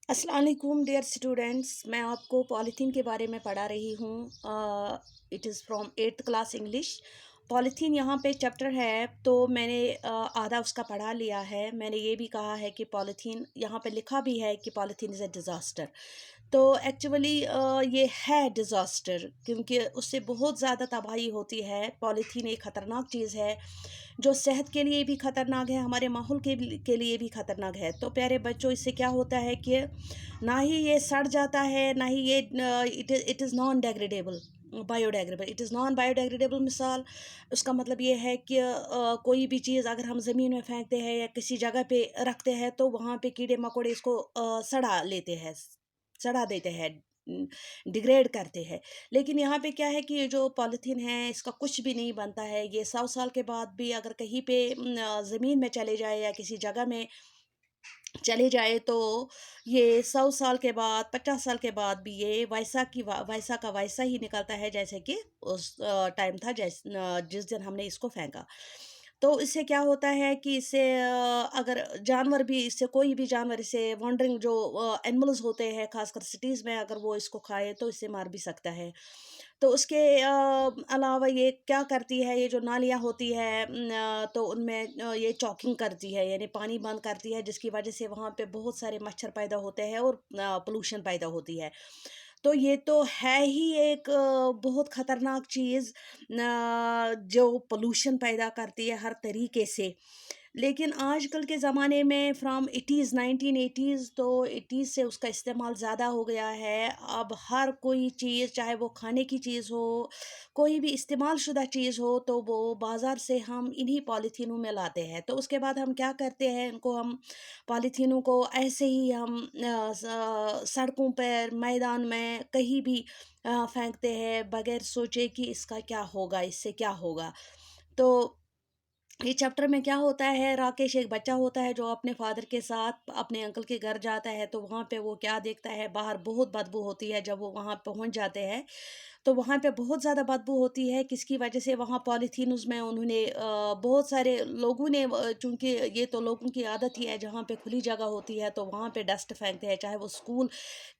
अस्सलाम वालेकुम dear students. मैं आपको पॉलीथीन के बारे में पढ़ा रही हूँ। It is from eighth class English. Polythene यहाँ पे चैप्टर है, तो मैंने आधा उसका पढ़ा लिया है। मैंने ये भी कहा है कि पॉलीथीन यहाँ पे लिखा भी है कि पॉलीथीन इज़ अ डिज़ास्टर। तो एक्चुअली ये है डिज़ास्टर, क्योंकि उससे बहुत ज़्यादा तबाही होती है। पॉलीथीन एक ख़तरनाक चीज़ है जो सेहत के लिए भी ख़तरनाक है, हमारे माहौल के लिए भी ख़तरनाक है। तो प्यारे बच्चों, इससे क्या होता है कि ना ही ये सड़ जाता है, ना ही ये it is non degradable biodegradable. It is non biodegradable. मिसाल उसका मतलब ये है कि कोई भी चीज़ अगर हम ज़मीन में फेंकते हैं या किसी जगह पे रखते हैं, तो वहाँ पे कीड़े मकोड़े इसको सड़ा लेते हैं, सड़ा देते हैं, डिग्रेड करते हैं। लेकिन यहाँ पे क्या है कि ये जो पॉलीथीन है, इसका कुछ भी नहीं बनता है। ये 100 साल के बाद भी अगर कहीं पे ज़मीन में चले जाए या किसी जगह में चले जाए, तो ये 100 साल के बाद, 50 साल के बाद भी ये वैसा का वैसा ही निकलता है जैसे कि उस टाइम था, जिस दिन हमने इसको फेंका। तो इससे क्या होता है कि इससे अगर जानवर भी, इससे कोई भी जानवर, इससे वॉन्डरिंग जो एनिमल्स होते हैं, खासकर सिटीज़ में, अगर वो इसको खाए तो इससे मार भी सकता है। तो उसके अलावा ये क्या करती है, ये जो नालियाँ होती है, तो उनमें ये चॉकिंग करती है, यानी पानी बंद करती है, जिसकी वजह से वहाँ पे बहुत सारे मच्छर पैदा होते हैं और पोल्यूशन पैदा होती है। तो ये तो है ही एक बहुत ख़तरनाक चीज़, जो पोल्यूशन पैदा करती है हर तरीके से। लेकिन आजकल के ज़माने में फ्रॉम 80s 1980s, तो 80s से उसका इस्तेमाल ज़्यादा हो गया है। अब हर कोई चीज़, चाहे वो खाने की चीज़ हो, कोई भी इस्तेमाल शुदा चीज़ हो, तो वो बाज़ार से हम इन्हीं पॉलीथीनों में लाते हैं। तो उसके बाद हम क्या करते हैं, इनको हम पॉलीथीनों को ऐसे ही हम सड़कों पर, मैदान में, कहीं भी फेंकते हैं बगैर सोचे कि इसका क्या होगा, इससे क्या होगा। तो ये चैप्टर में क्या होता है, राकेश एक बच्चा होता है जो अपने फादर के साथ अपने अंकल के घर जाता है। तो वहाँ पे वो क्या देखता है, बाहर बहुत बदबू होती है। जब वो वहाँ पहुँच जाते हैं, तो वहाँ पे बहुत ज़्यादा बदबू होती है। किसकी वजह से? वहाँ पॉलीथीन उसमें उन्होंने बहुत सारे लोगों ने, चूँकि ये तो लोगों की आदत ही है, जहाँ पे खुली जगह होती है तो वहाँ पे डस्ट फेंकते हैं, चाहे वो स्कूल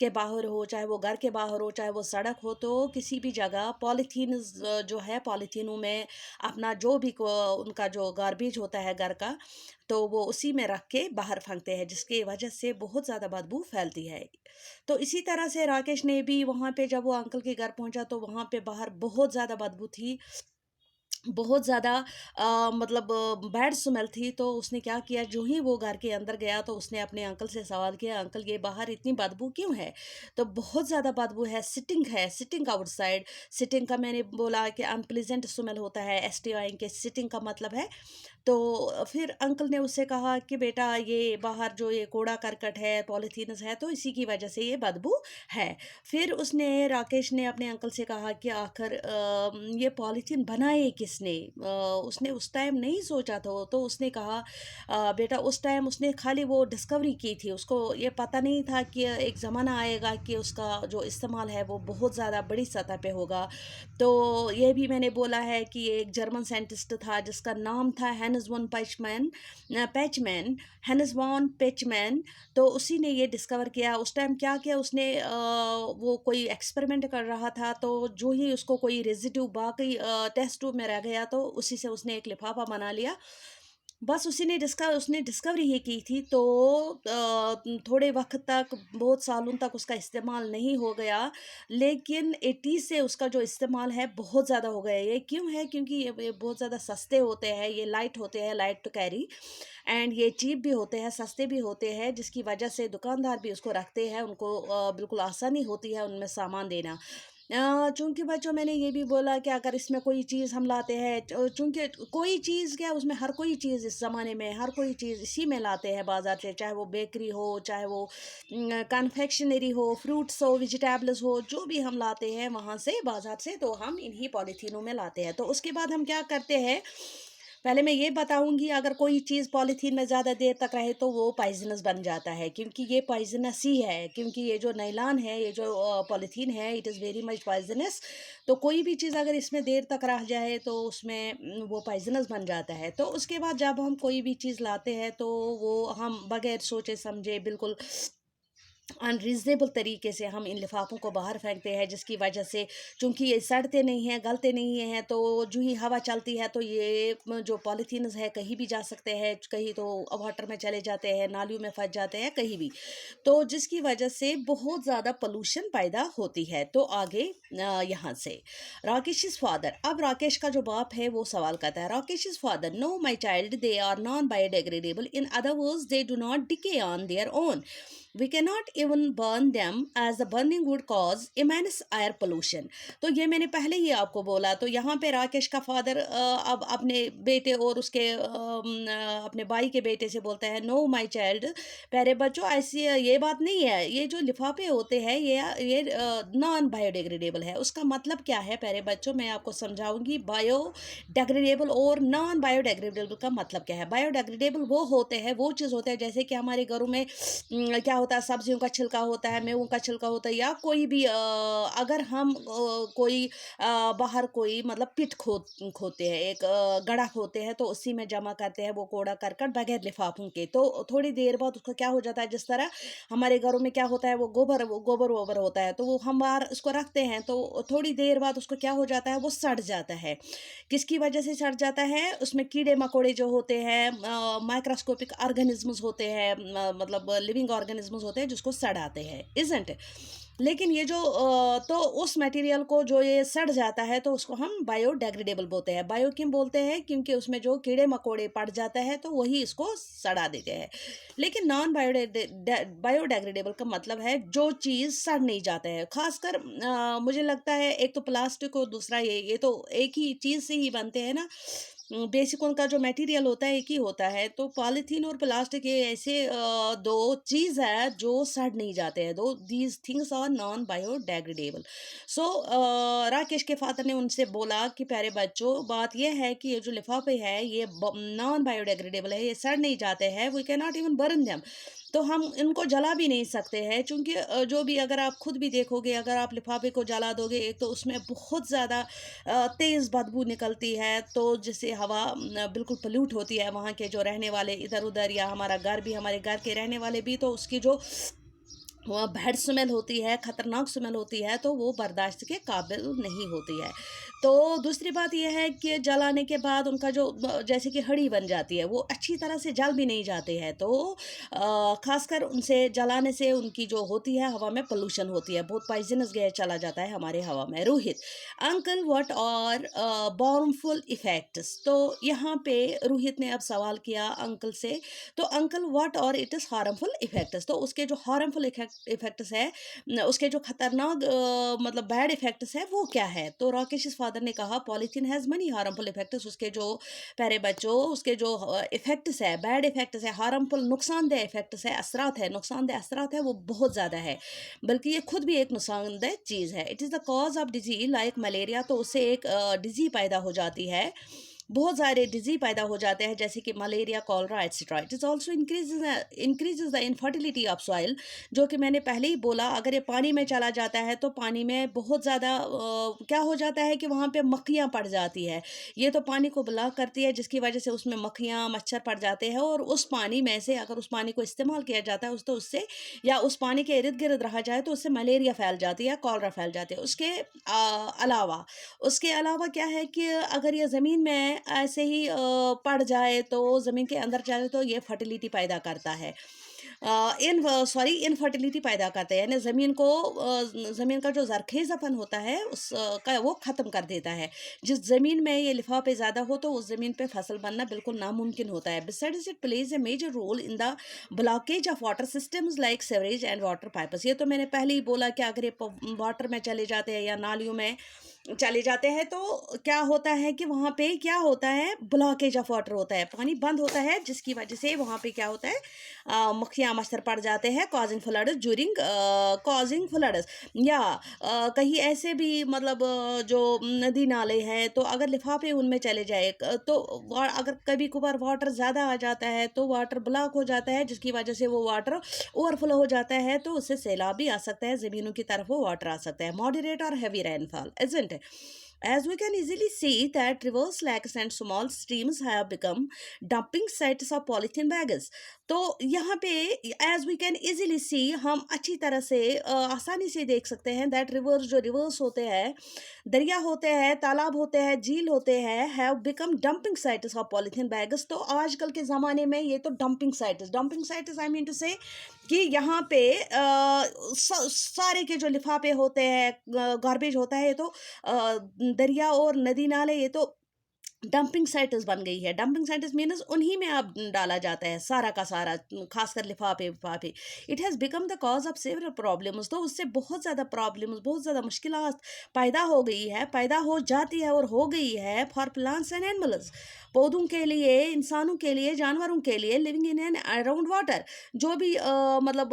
के बाहर हो, चाहे वो घर के बाहर हो, चाहे वो सड़क हो। तो किसी भी जगह पॉलीथीन जो है, पॉलीथीनों में अपना जो भी उनका जो गार्बेज होता है घर का, तो वो उसी में रख के बाहर फेंकते हैं, जिसकी वजह से बहुत ज़्यादा बदबू फैलती है। तो इसी तरह से राकेश ने भी वहाँ पे, जब वो अंकल के घर पहुँचा, तो वहाँ पे बाहर बहुत ज़्यादा बदबू थी, बहुत ज़्यादा मतलब बैड स्मेल थी। तो उसने क्या किया, जो ही वो घर के अंदर गया, तो उसने अपने अंकल से सवाल किया, अंकल ये बाहर इतनी बदबू क्यों है? तो बहुत ज़्यादा बदबू है, सिटिंग आउटसाइड। सिटिंग का मैंने बोला कि अनप्लीजेंट स्मेल होता है, STI के सिटिंग का मतलब है। तो फिर अंकल ने उससे कहा कि बेटा, ये बाहर जो ये कूड़ा करकट है, पॉलीथीन्स है, तो इसी की वजह से ये बदबू है। फिर उसने, राकेश ने अपने अंकल से कहा कि आखिर ये पॉलीथीन बनाए किसने? उसने उस टाइम नहीं सोचा था। तो उसने कहा, बेटा, उस टाइम उसने खाली वो डिस्कवरी की थी, उसको ये पता नहीं था कि एक ज़माना आएगा कि उसका जो इस्तेमाल है वो बहुत ज़्यादा बड़ी सतह पे होगा। तो ये भी मैंने बोला है कि ये एक जर्मन साइंटिस्ट था जिसका नाम था हैंस वॉन पैचमैन, हैंस वॉन पैचमैन। तो उसी ने ये डिस्कवर किया। उस टाइम क्या किया उसने, वो कोई एक्सपेरिमेंट कर रहा था, तो जो ही उसको कोई रेजिड्यू बाकी टेस्ट ट्यूब में रह गया, तो उसी से उसने एक लिफाफा बना लिया। बस उसने डिस्कवरी ही की थी। तो थोड़े वक़्त तक, बहुत सालों तक उसका इस्तेमाल नहीं हो गया। लेकिन 80 से उसका जो इस्तेमाल है बहुत ज़्यादा हो गया है। ये क्यों है? क्योंकि ये बहुत ज़्यादा सस्ते होते हैं, ये लाइट होते हैं, लाइट टू कैरी, एंड ये चीप भी होते हैं, सस्ते भी होते हैं, जिसकी वजह से दुकानदार भी उसको रखते हैं। उनको बिल्कुल आसानी होती है उनमें सामान देना। चूँकि बच्चों, मैंने ये भी बोला कि अगर इसमें कोई चीज़ हम लाते हैं, चूँकि कोई चीज़ क्या, उसमें हर कोई चीज़, इस ज़माने में हर कोई चीज़ इसी में लाते हैं बाज़ार से, चाहे वो बेकरी हो, चाहे वो कन्फेक्शनरी हो, फ्रूट्स हो, वेजिटेबल्स हो, जो भी हम लाते हैं वहाँ से, बाज़ार से, तो हम इन्हीं पॉलीथीनों में लाते हैं। तो उसके बाद हम क्या करते हैं, पहले मैं ये बताऊँगी, अगर कोई चीज़ पॉलीथीन में ज़्यादा देर तक रहे तो वो पॉइज़नस बन जाता है, क्योंकि ये पॉइज़नस ही है, क्योंकि ये जो नायलॉन है, ये जो पॉलीथीन है, it is very much poisonous. तो कोई भी चीज़ अगर इसमें देर तक रह जाए, तो उसमें वो पॉइज़नस बन जाता है। तो उसके बाद जब हम कोई भी चीज़ लाते हैं, तो वो हम बगैर सोचे समझे बिल्कुल अनरीज़नेबल तरीके से हम इन लिफ़ाफ़ों को बाहर फेंकते हैं, जिसकी वजह से चूँकि ये सड़ते नहीं हैं, गलते नहीं हैं, तो जो ही हवा चलती है तो ये जो पॉलीथीन्स है कहीं भी जा सकते हैं, कहीं तो वाटर में चले जाते हैं, नालियों में फँस जाते हैं, कहीं भी। तो जिसकी वजह से बहुत ज़्यादा पॉल्यूशन पैदा होती है। तो आगे यहाँ से राकेश's फादर, अब राकेश का जो बाप है वो सवाल करता है, Rakesh's father, no my child, they are non biodegradable, in other words they do not decay on their own, we cannot even burn them as the burning would cause immense air pollution। तो ये मैंने पहले ही आपको बोला। तो यहाँ पे राकेश का फादर अब अपने बेटे और उसके अपने भाई के बेटे से बोलता है, नो माय चाइल्ड, प्यारे बच्चों ऐसी ये बात नहीं है, ये जो लिफाफे होते हैं ये नॉन बायोडिग्रेडेबल है। उसका मतलब क्या है प्यारे बच्चों, मैं आपको समझाऊंगी। बायोडिग्रेडेबल और नॉन बायोडिग्रेडेबल का मतलब क्या है। बायोडिग्रेडेबल वो होते हैं, वो चीज़ होते हैं जैसे कि हमारे घरों में क्या होता है, सब्जियों का छिलका होता है, मेवों का छिलका होता है, या कोई भी अगर हम कोई बाहर कोई मतलब पिट खोते हैं, एक गड्ढा खोते हैं, तो उसी में जमा करते हैं वो कूड़ा करकट बगैर लिफाफों के। तो थोड़ी देर बाद उसको क्या हो जाता है, जिस तरह हमारे घरों में क्या होता है, वो गोबर वोबर होता है, तो वो हम बाहर उसको रखते हैं, तो थोड़ी देर बाद उसको क्या हो जाता है, वो सड़ जाता है। किसकी वजह से सड़ जाता है, उसमें कीड़े मकोड़े जो होते हैं, माइक्रोस्कोपिक ऑर्गेनिजम्स होते हैं, मतलब लिविंग ऑर्गेनिजम्स होते हैं जिसको सड़ाते हैं, इजंट। लेकिन ये जो तो उस मटेरियल को जो ये सड़ जाता है तो उसको हम बायोडिग्रेडेबल बोलते हैं। बायो क्यों बोलते हैं, क्योंकि उसमें जो कीड़े मकोड़े पड़ जाता है तो वही इसको सड़ा देते हैं। लेकिन नॉन बायोडिग्रेडेबल का मतलब है जो चीज़ सड़ नहीं जाता है। खासकर मुझे लगता है एक तो प्लास्टिक और दूसरा ये तो एक ही चीज़ से ही बनते हैं ना। बेसिक उनका जो मटेरियल होता है एक ही होता है। तो पॉलीथीन और प्लास्टिक ये ऐसे दो चीज़ है जो सड़ नहीं जाते हैं। दो these things are non biodegradable. So Rakesh के फादर ने उनसे बोला कि प्यारे बच्चों, बात यह है कि ये जो लिफाफे है ये नॉन बायोडिग्रेडेबल है, ये सड़ नहीं जाते हैं, we can not even burn them. तो हम इनको जला भी नहीं सकते हैं, क्योंकि जो भी अगर आप खुद भी देखोगे, अगर आप लिफाफे को जला दोगे, एक तो उसमें बहुत ज़्यादा तेज़ बदबू निकलती है, तो जिससे हवा बिल्कुल पोल्यूट होती है। वहाँ के जो रहने वाले इधर उधर, या हमारा घर भी, हमारे घर के रहने वाले भी, तो उसकी जो वहाँ बैड स्मेल होती है, ख़तरनाक स्मेल होती है, तो वो बर्दाश्त के काबिल नहीं होती है। तो दूसरी बात ये है कि जलाने के बाद उनका जो जैसे कि हड़ी बन जाती है, वो अच्छी तरह से जल भी नहीं जाते हैं। तो ख़ासकर उनसे जलाने से उनकी जो होती है हवा में पोल्यूशन होती है, बहुत पॉइजनस गैस चला जाता है हमारे हवा में। Rohit, uncle what are harmful effects. तो यहाँ पे रोहित ने अब सवाल किया अंकल से, तो अंकल व्हाट और इट इज़ हार्मफुल इफ़ेक्ट्स। तो उसके जो हार्मफुल इफ़ेक्ट्स है, उसके जो खतरनाक मतलब बैड इफ़ेक्ट्स है वो क्या है। तो राकेश फादर ने कहा, polythene has money harmful effects. उसके जो प्यारे बच्चों, उसके जो इफ़ेक्ट्स है, बैड इफ़ेक्ट्स है, हार्मफुल नुकसानदेह इफ़ेक्ट्स है, असरात है, नुकसानदेह असरात है, वो बहुत ज़्यादा है। बल्कि ये खुद भी एक नुकसानदेह चीज़ है। It is the cause of disease like malaria. तो उससे एक डिजीज पैदा हो जाती है, बहुत सारे डिजीज पैदा हो जाते हैं, जैसे कि malaria, cholera etcetera. It is also increases the infertility of soil. जो कि मैंने पहले ही बोला, अगर ये पानी में चला जाता है तो पानी में बहुत ज़्यादा क्या हो जाता है कि वहाँ पे मक्खियाँ पड़ जाती है। ये तो पानी को ब्लॉक करती है, जिसकी वजह से उसमें मक्खियाँ, मच्छर पड़ जाते हैं, और उस पानी में से अगर उस पानी को इस्तेमाल किया जाता है तो उससे, या उस पानी के इर्द गिर्द रहा जाए तो उससे मलेरिया फैल जाती है, कॉलरा फैल जाती है। अलावा उसके अलावा क्या है कि अगर ये ज़मीन में ऐसे ही पड़ जाए, तो ज़मीन के अंदर जाए, तो ये फर्टिलिटी पैदा करता है, इनफर्टिलिटी पैदा करता है। यानी ज़मीन का जो ज़रख़ेज़पन होता है उस का वो ख़त्म कर देता है। जिस ज़मीन में ये लिफाफे ज़्यादा हो तो उस ज़मीन पे फसल बनना बिल्कुल नामुमकिन होता है। Besides it plays a major role in the blockage of water systems like sewerage and water pipes. ये तो मैंने पहले ही बोला कि अगर ये वाटर में चले जाते हैं या नालियों में चले जाते हैं, तो क्या होता है कि वहाँ पे क्या होता है, ब्लॉकेज ऑफ वाटर होता है, पानी बंद होता है, जिसकी वजह से वहाँ पे क्या होता है, मक्खियाँ मच्छर पड़ जाते हैं, causing floods during causing floods. या कहीं ऐसे भी मतलब जो नदी नाले हैं, तो अगर लिफाफे उनमें चले जाए, तो अगर कभी कभार वाटर ज़्यादा आ जाता है तो वाटर ब्लॉक हो जाता है, जिसकी वजह से वो वाटर ओवरफ्लो हो जाता है, तो उससे सैलाब भी आ सकता है, ज़मीनों की तरफ वो वाटर आ सकता है। मॉडरेट और heavy rainfall, isn't As we can easily see that rivers, lakes and small streams have become dumping sites of polythene bags. तो यहाँ पे as we can easily see हम अच्छी तरह से आसानी से देख सकते हैं that rivers जो rivers होते हैं, दरिया होते हैं, तालाब होते हैं, झील होते हैं, have become dumping sites of polythene bags. तो आजकल के ज़माने में ये तो dumping sites I mean to say कि यहाँ पे सारे के जो लिफाफे होते हैं, गार्बेज होता है, ये तो दरिया और नदी नाले ये तो डंपिंग साइट्स बन गई है. डंपिंग साइट्स मीन्स उन्हीं में अब डाला जाता है सारा का सारा, खासकर लिफाफे विफाफे. It has become the cause of several problems. तो उससे बहुत ज़्यादा प्रॉब्लम्स, बहुत ज़्यादा मुश्किलात पैदा हो गई है, पैदा हो जाती है और हो गई है फॉर प्लांट्स एंड एनिमल्स. पौधों के लिए, इंसानों के लिए, जानवरों के लिए living in and around water. जो भी मतलब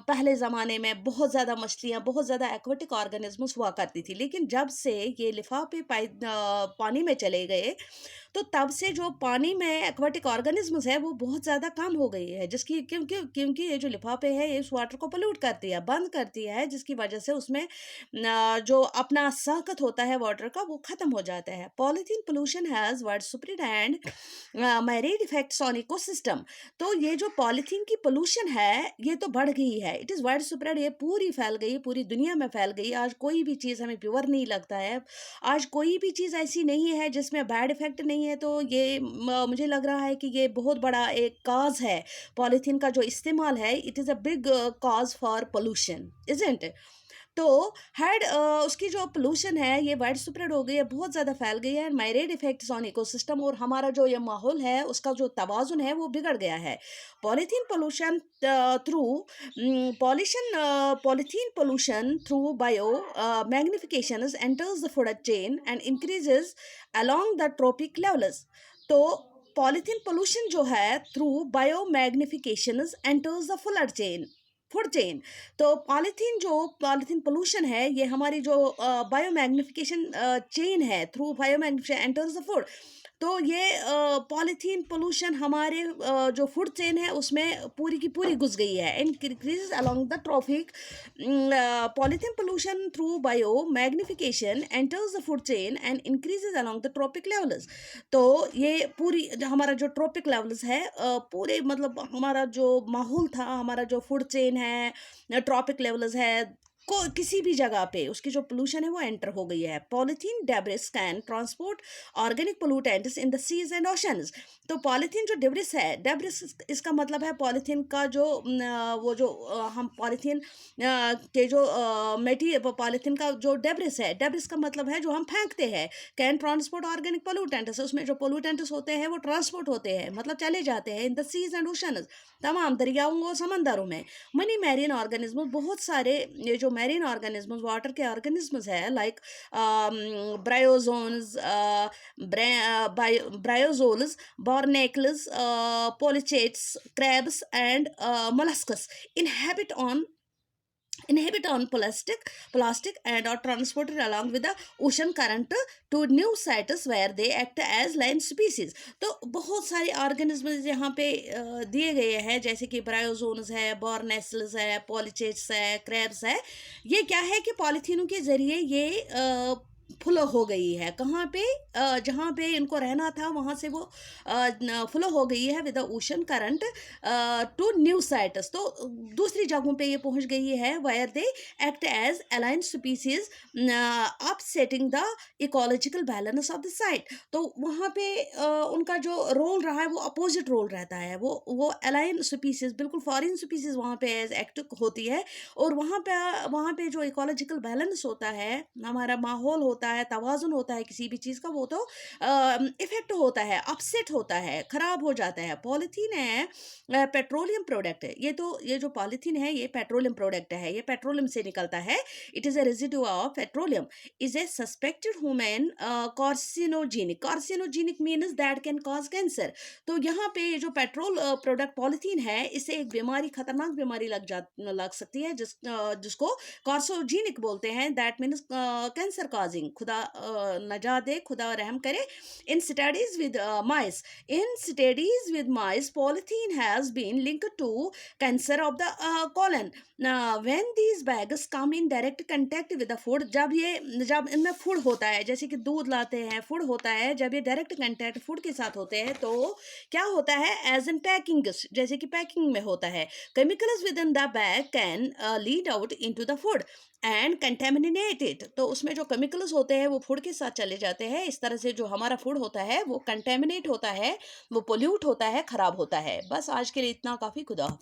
पहले ज़माने में बहुत ज़्यादा मछलियाँ, बहुत ज़्यादा एक्वेटिक ऑर्गेनिजम्स हुआ करती थी, लेकिन जब से ये लिफाफे पानी में चले गए, तो तब से जो पानी में एक्वाटिक ऑर्गेनिजम्स है वो बहुत ज़्यादा कम हो गई है, जिसकी क्योंकि क्योंकि ये जो लिफाफे है ये उस वाटर को पोल्यूट करती है, बंद करती है, जिसकी वजह से उसमें जो अपना साकत होता है वाटर का वो ख़त्म हो जाता है. Polythene pollution has wide spread and married effects on ecosystem. तो ये जो पॉलीथीन की पोल्यूशन है ये तो बढ़ गई है, इट इज़ वाइड स्प्रेड, ये पूरी फैल गई, पूरी दुनिया में फैल गई. आज कोई भी चीज़ हमें प्योर नहीं लगता है, आज कोई भी चीज़ ऐसी नहीं है जिसमें बैड इफ़ेक्ट नहीं है. तो ये मुझे लग रहा है कि ये बहुत बड़ा एक काज़ है, पॉलीथीन का जो इस्तेमाल है, इट इज़ अ बिग काज़ फॉर पोल्यूशन, इज़न्ट इट? तो उसकी जो पोल्यूशन है ये वाइड स्प्रेड हो गई है, बहुत ज़्यादा फैल गई है, मायरेड इफेक्ट्स ऑन इकोसिस्टम, और हमारा जो ये माहौल है उसका जो तवाज़ुन है वो बिगड़ गया है. Polythene pollution through polythene pollution through biomagnification enters the food chain and increases along the trophic levels. तो पॉलीथीन पोल्यूशन जो है through biomagnification enters the food chain. तो पॉलीथीन पोल्यूशन है ये हमारी जो बायो मैग्निफिकेशन चेन है, through biomagnification enters the food. तो ये पॉलीथीन पोल्यूशन हमारे जो फूड चेन है उसमें पूरी की पूरी घुस गई है, increase along the trophic. Polythene pollution through biomagnification enters the food chain and increases along the trophic levels. तो ये पूरी हमारा जो ट्रॉपिक लेवल्स है, पूरे मतलब हमारा जो माहौल था, हमारा जो फूड चेन है, ट्रॉपिक लेवल्स है, को किसी भी जगह पे उसकी जो पोल्यूशन है वो एंटर हो गई है. Polythene debris can transport organic pollutants in the seas and oceans. तो पॉलीथीन जो डेब्रिस है, डेब्रिस इसका मतलब है पॉलीथीन का जो वो जो हम पॉलीथीन के जो पॉलीथीन का जो डेब्रिस है, डेब्रिस का मतलब है जो हम फेंकते हैं. कैन ट्रांसपोर्ट ऑर्गेनिक पोल्यूटेंट्स, उसमें जो पोल्यूटेंट्स होते हैं वो ट्रांसपोर्ट होते हैं, मतलब चले जाते हैं in the seas and oceans, तमाम दरियाओं और समंदरों में. मनी मैरीन ऑर्गेनिज्म, बहुत सारे ये जो मैरीन ऑर्गेनिज्म, वाटर के ऑर्गेनिज्म्स है, like ब्रायोजोन्स, ब्रायोजोल्स, barnacles, polychaetes, crabs and mollusks inhabit on plastic and are transported along with the ocean current to new sites where they act as land species. तो बहुत सारे organism यहाँ पे दिए गए हैं, जैसे कि ब्रायोजोन्स है, बॉर्नेसल्स है, पॉलीचेट्स है, क्रैब्स है. ये क्या है कि पॉलीथीनों के ज़रिए ये फ्लो हो गई है. कहाँ पे? जहाँ पे इनको रहना था वहाँ से वो फ्लो हो गई है with the ocean current to new sites. तो दूसरी जगहों पे ये पहुँच गई है where they act as alien species upsetting the ecological balance of the site. तो वहाँ पे उनका जो रोल रहा है वो अपोजिट रोल रहता है, वो अलाइन स्पीसीज, बिल्कुल फॉरेन स्पीसीज वहाँ पे एज एक्ट होती है, और वहाँ पे जो इकोलॉजिकल बैलेंस होता है, हमारा माहौल होता है, तवाज़ुन होता है किसी भी चीज़ का, वो तो इफेक्ट होता है, अपसेट होता है, ख़राब हो जाता है. पॉलीथीन है पेट्रोलियम प्रोडक्ट है. ये जो पॉलीथीन है ये पेट्रोलियम प्रोडक्ट है, ये पेट्रोलियम से निकलता है. It is a residue of petroleum, is a suspected human carcinogenic means that can cause cancer. तो यहाँ पे ये जो पेट्रोल प्रोडक्ट पॉलीथीन है, इससे एक बीमारी, खतरनाक बीमारी लग सकती है, जिसको कार्सिनोजेनिक बोलते हैं, दैट मीन्स कैंसर कॉजिंग. खुदा नजात दे, खुदा रहम करे। In studies with mice, in studies with mice polythene has been linked to cancer of the colon. When these bags come in direct contact with the food, जब इनमें food होता है, जैसे कि दूध लाते हैं, फूड होता है, जब ये डायरेक्ट कंटैक्ट फूड के साथ होते हैं तो क्या होता है, एज इन पैकिंग, जैसे कि पैकिंग में होता है, chemicals with in the bag can lead out into the food and contaminate it. तो उसमें जो केमिकल्स होते हैं वो फूड के साथ चले जाते हैं। इस तरह से जो हमारा फूड होता है वो कंटेमिनेट होता है, वो पोल्यूट होता है, खराब होता है। बस आज के लिए इतना काफ़ी। खुदा हाफिज़।